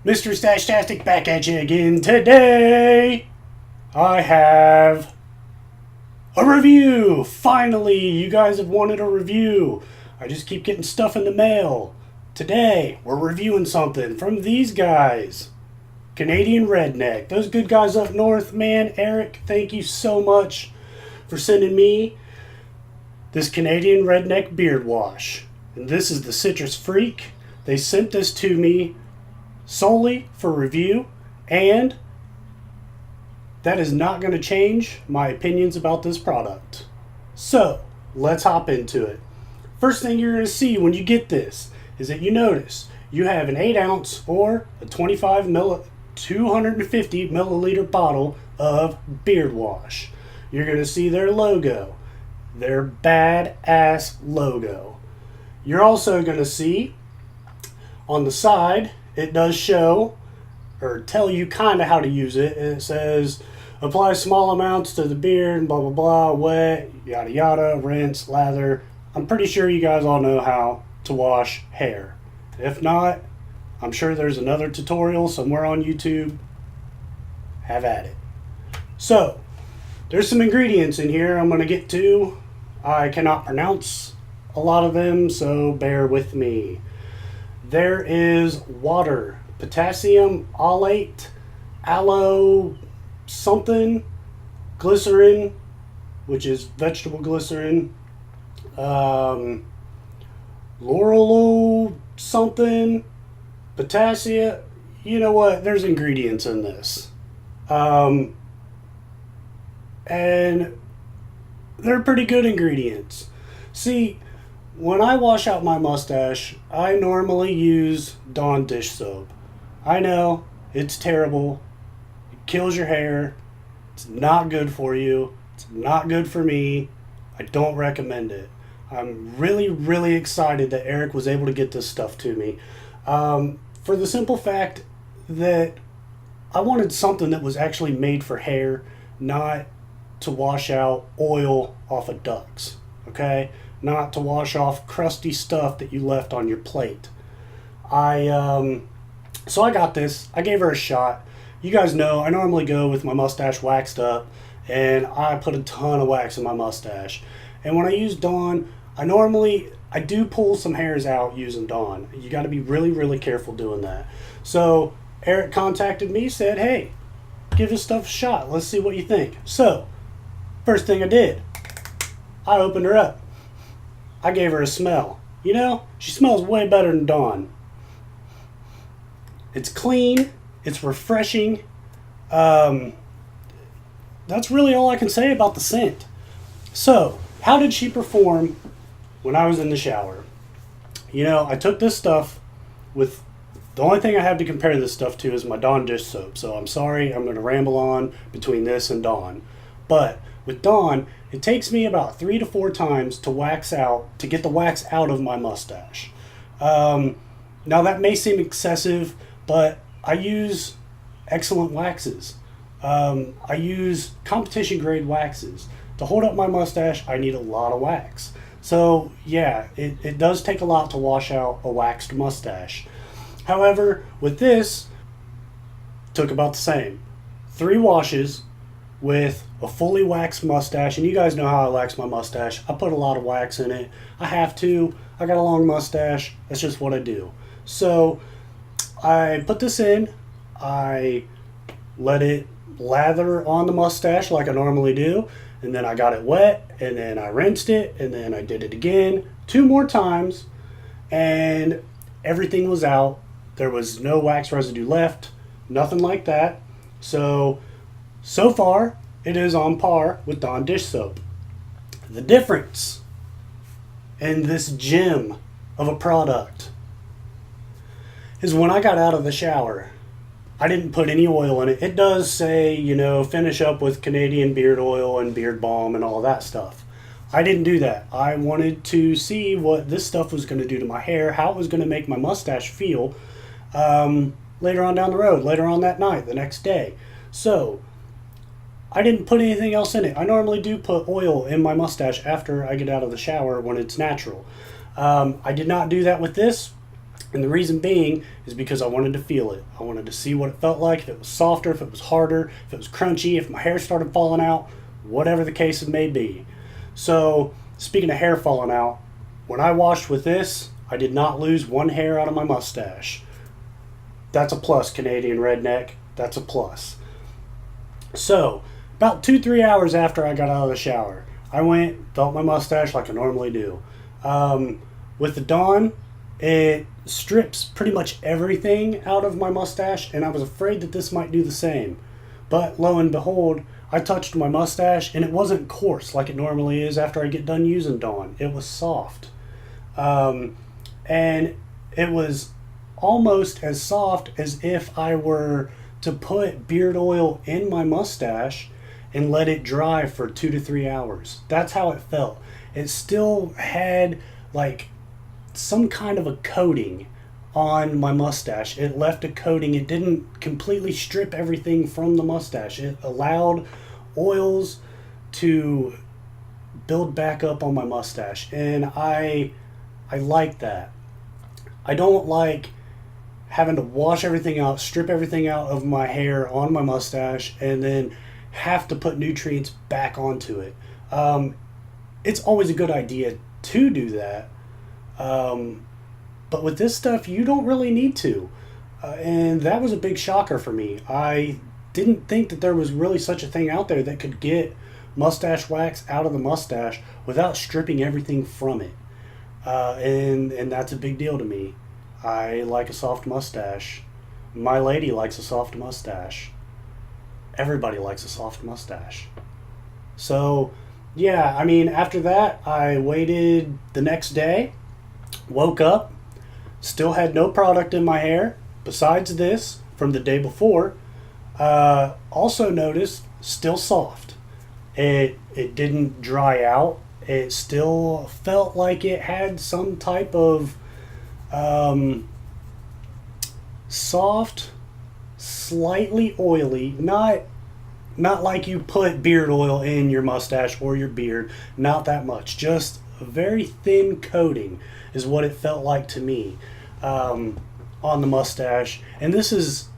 Mr. Stachetastic back at you again. Today, I have a review. Finally, you guys have wanted a review. I just keep getting stuff in the mail. Today, we're reviewing something from these guys. Canadian Redneck. Those good guys up north, man. Eric, thank you so much for sending me this Canadian Redneck beard wash. And this is the Citrus Freak. They sent this to me solely for review, and that is not going to change my opinions about this product. So, let's hop into it. First thing you're going to see when you get this is that you notice you have an 8 ounce or a 250 milliliter bottle of beard wash. You're going to see their logo, their badass logo. You're also going to see on the side, it does show or tell you kind of how to use it. And it says, apply small amounts to the beard, blah, blah, blah, wet, yada, yada, rinse, lather. I'm pretty sure you guys all know how to wash hair. If not, I'm sure there's another tutorial somewhere on YouTube. Have at it. So, there's some ingredients in here I'm going to get to. I cannot pronounce a lot of them, so bear with me. There is water, potassium alate, aloe something, glycerin, which is vegetable glycerin, laurel something, potassium. You know what? There's ingredients in this. And they're pretty good ingredients. See, when I wash out my mustache, I normally use Dawn dish soap. I know, it's terrible. It kills your hair. It's not good for you. It's not good for me. I don't recommend it. I'm really, really excited that Eric was able to get this stuff to me. For the simple fact that I wanted something that was actually made for hair, not to wash out oil off of ducks. Okay? Not to wash off crusty stuff that you left on your plate. So I got this. I gave her a shot. You guys know I normally go with my mustache waxed up, and I put a ton of wax in my mustache. And when I use Dawn, I do pull some hairs out using Dawn. You got to be really, really careful doing that. So Eric contacted me, said, hey, give this stuff a shot. Let's see what you think. So, first thing I did, I opened her up. I gave her a smell. You know, she smells way better than Dawn. It's clean. It's refreshing. That's really all I can say about the scent. So, how did she perform when I was in the shower? You know, I took this stuff with... The only thing I have to compare this stuff to is my Dawn dish soap. So, I'm sorry, I'm going to ramble on between this and Dawn. But with Dawn, it takes me about 3 to 4 times to get the wax out of my mustache. Now that may seem excessive, but I use excellent waxes. I use competition grade waxes. To hold up my mustache, I need a lot of wax. So yeah, it does take a lot to wash out a waxed mustache. However, with this, took about the same. 3 washes with a fully waxed mustache, and you guys know how I wax my mustache. I put a lot of wax in it. I have to. I got a long mustache. That's just what I do. So I put this in. I let it lather on the mustache like I normally do, and then I got it wet, and then I rinsed it, and then I did it again 2 more times, and everything was out. There was no wax residue left, nothing like that. So far, it is on par with Dawn dish soap. The difference in this gem of a product is when I got out of the shower, I didn't put any oil in it. It does say, you know, finish up with Canadian beard oil and beard balm and all that stuff. I didn't do that. I wanted to see what this stuff was going to do to my hair, how it was going to make my mustache feel later on down the road, later on that night, the next day. So I didn't put anything else in it. I normally do put oil in my mustache after I get out of the shower when it's natural. I did not do that with this. And the reason being is because I wanted to feel it. I wanted to see what it felt like, if it was softer, if it was harder, if it was crunchy, if my hair started falling out, whatever the case may be. So, speaking of hair falling out, when I washed with this, I did not lose one hair out of my mustache. That's a plus, Canadian Redneck. That's a plus. So, about 2-3 hours after I got out of the shower, I went, felt my mustache like I normally do. With the Dawn, it strips pretty much everything out of my mustache, and I was afraid that this might do the same. But lo and behold, I touched my mustache, and it wasn't coarse like it normally is after I get done using Dawn. It was soft. And it was almost as soft as if I were to put beard oil in my mustache and let it dry for 2 to 3 hours. That's how it felt. It still had like some kind of a coating on my mustache. It left a coating. It didn't completely strip everything from the mustache. It allowed oils to build back up on my mustache, and I like that. I don't like having to wash everything out, strip everything out of my hair on my mustache, and then have to put nutrients back onto it. It's always a good idea to do that, but with this stuff, you don't really need to. And that was a big shocker for me. I didn't think that there was really such a thing out there that could get mustache wax out of the mustache without stripping everything from it. And that's a big deal to me. I like a soft mustache. My lady likes a soft mustache. Everybody likes a soft mustache. So, yeah, I mean, after that, I waited the next day, woke up, still had no product in my hair besides this from the day before. Also noticed, still soft. It didn't dry out. It still felt like it had some type of soft, slightly oily, not like you put beard oil in your mustache or your beard, not that much, just a very thin coating is what it felt like to me on the mustache. And this is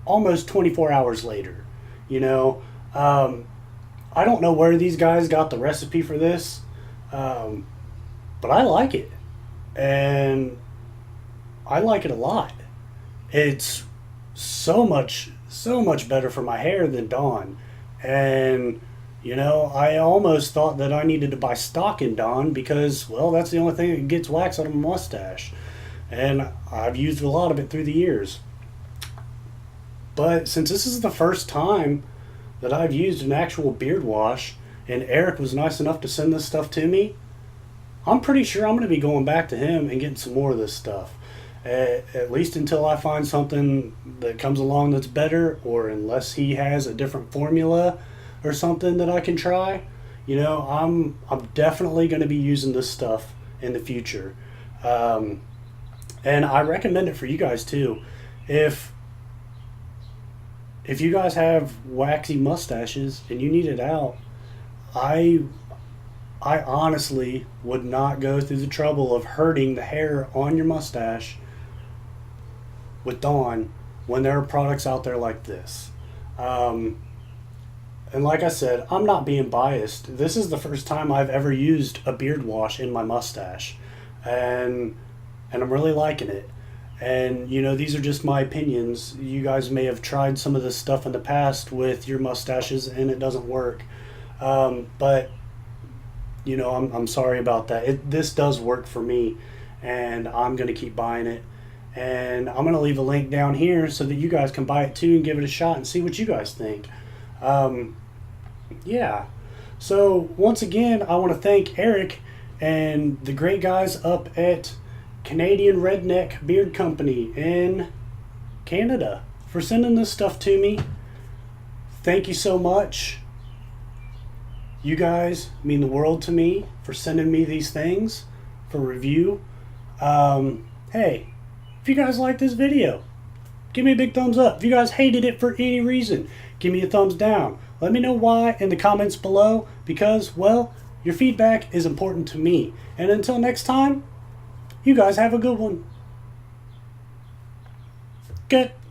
almost 24 hours later, you know. I don't know where these guys got the recipe for this, but I like it, and I like it a lot. It's so much better for my hair than Dawn. And, you know, I almost thought that I needed to buy stock in Dawn because, well, that's the only thing that gets wax out of my mustache. And I've used a lot of it through the years. But since this is the first time that I've used an actual beard wash, and Eric was nice enough to send this stuff to me, I'm pretty sure I'm going to be going back to him and getting some more of this stuff. At least until I find something that comes along that's better, or unless he has a different formula or something that I can try. You know, I'm definitely going to be using this stuff in the future. And I recommend it for you guys too. If you guys have waxy mustaches and you need it out, I honestly would not go through the trouble of hurting the hair on your mustache with Dawn when there are products out there like this. And like I said, I'm not being biased. This is the first time I've ever used a beard wash in my mustache, and I'm really liking it. And, you know, these are just my opinions. You guys may have tried some of this stuff in the past with your mustaches and it doesn't work. But, you know, I'm sorry about that. This does work for me, and I'm going to keep buying it. And I'm going to leave a link down here so that you guys can buy it too and give it a shot and see what you guys think. Yeah. So, once again, I want to thank Eric and the great guys up at Canadian Redneck Beard Company in Canada for sending this stuff to me. Thank you so much. You guys mean the world to me for sending me these things for review. Hey, if you guys like this video, give me a big thumbs up. If you guys hated it for any reason, give me a thumbs down. Let me know why in the comments below, because, well, your feedback is important to me. And until next time, you guys have a good one. Good.